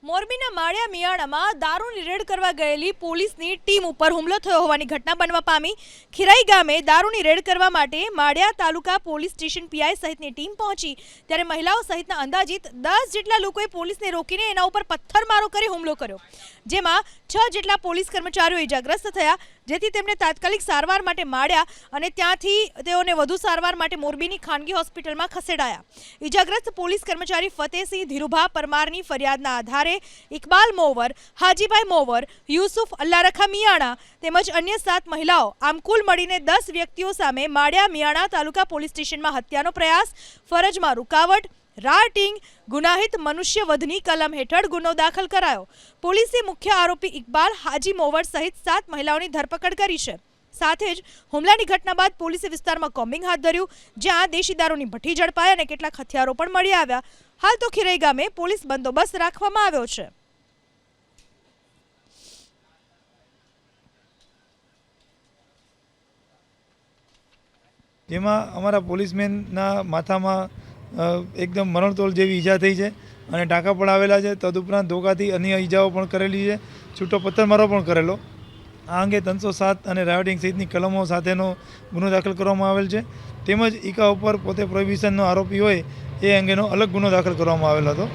મોરબીના માળિયા મિયાણામાં દારૂની રેડ કરવા ગયેલી પોલીસની ટીમ ઉપર હુમલો થયો હોવાની ઘટના બનવા પામી। ખીરાઈ ગામે દારૂની રેડ કરવા માટે માળિયા તાલુકા પોલીસ સ્ટેશન પીઆઈ સહિતની ટીમ પહોંચી ત્યારે મહિલાઓ સહિતના અંદાજિત 10 જેટલા લોકોએ પોલીસને રોકીને એના ઉપર પથ્થરમારો કરી હુમલો કર્યો, જેમાં 6 જેટલા પોલીસ કર્મચારીઓ ઇજાગ્રસ્ત થયા, જેથી તેમને તાત્કાલિક સારવાર માટે માળિયા અને ત્યાંથી તેઓને વધુ સારવાર માટે મોરબીની ખાનગી હોસ્પિટલમાં ખસેડાયા। ઇજાગ્રસ્ત પોલીસ કર્મચારી ફતેહસિંહ ધીરુભા પરમારની ફરિયાદના આધારે ઇકબાલ મોવર, હાજીભાઈ મોવર, યુસુફ અલ્લારખા મિયાણા તેમજ અન્ય 7 મહિલાઓ આમ કુલ મળીને 10 વ્યક્તિઓ સામે માળિયા મિયાણા તાલુકા પોલીસ સ્ટેશનમાં હત્યાનો પ્રયાસ, ફરજમાં રૂકાવટ, રાટિંગ, ગુનાહિત મનુષ્ય વધની કલમ હેઠળ ગુનો દાખલ કરાયો। પોલીસે મુખ્ય આરોપી ઇકબાલ, હાજી મોવર સહિત 7 મહિલાઓની ધરપકડ કરી છે। સાથે જ હુમલાની ઘટના બાદ પોલીસે વિસ્તારમાં કોમ્બિંગ હાથ ધર્યું, જ્યાં દેશી દારૂની ભઠ્ઠી ઝડપાઈ અને કેટલાક હથિયારો પણ મળી આવ્યા। હાલ તો ખીરાઈ ગામે પોલીસ બંદોબસ્ત રાખવામાં આવ્યો છે। જેમાં અમારા પોલીસમેનના માથામાં એકદમ મરણતોલ જેવી ઈજા થઈ છે અને ટાંકા પણ આવેલા છે। તદુપરાંત ધોકાથી અન્ય ઈજાઓ પણ કરેલી છે, છૂટો પથ્થરમારો પણ કરેલો। આ અંગે 307 અને રાયોટિંગ સહિતની કલમો સાથેનો ગુનો દાખલ કરવામાં આવેલ છે, તેમજ ઈકા ઉપર પોતે પ્રોહિબિશનનો આરોપી હોય એ અંગેનો અલગ ગુનો દાખલ કરવામાં આવેલો હતો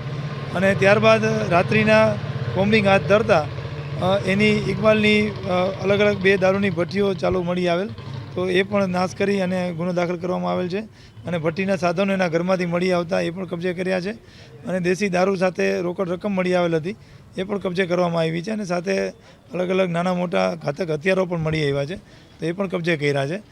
અને ત્યારબાદ રાત્રિના કોમ્બિંગ હાથ ધરતા એની ઇકબાલની અલગ અલગ 2 દારૂની ભઠ્ઠીઓ ચાલુ મળી આવેલ, તો એ પણ નાશ કરી અને ગુનો દાખલ કરવામાં આવેલ છે અને ભઠ્ઠીના સાધનો એના ઘરમાંથી મળી આવતા એ પણ કબજે કર્યા છે અને દેશી દારૂ સાથે રોકડ રકમ મળી આવેલ હતી એ પણ કબજે કરવામાં આવી છે અને સાથે અલગ અલગ નાના મોટા ઘાતક હથિયારો પણ મળી આવ્યા છે, તો એ પણ કબજે કર્યા છે।